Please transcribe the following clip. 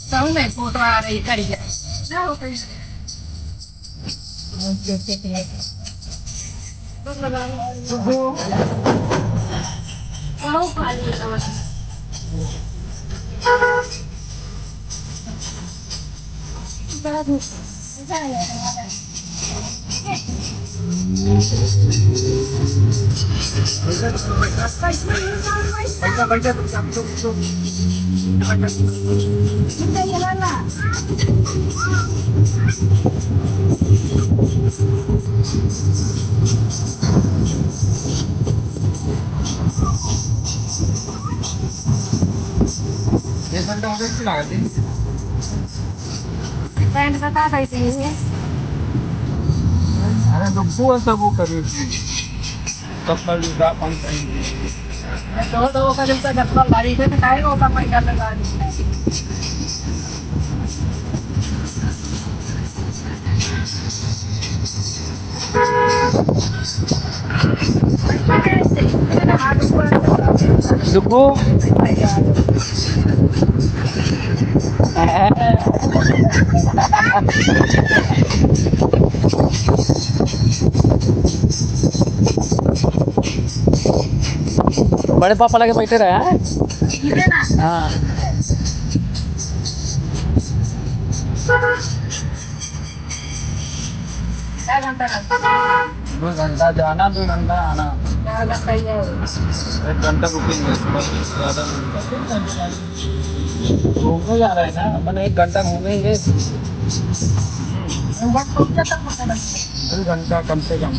Sound है photo आ रही कर दिया ना हो कर बस लगा लो आओ खाली बड़ा धूप Friend ka tatay sini. Ada nagbuwan sa buka rin. Kapal da pantay. Tahu-tahu ka rin sa dakbang lari ka na tayo o kapay ka na lari. Dugo. बड़े पापा लगे बैठे रहे हैं हाँ दो घंटा जाना 2 घंटा आना 1 घंटा रुकेंगे ज़्यादा घूमने जा रहे हैं ना अपन 1 घंटा घूमेंगे 2 घंटा कम से कम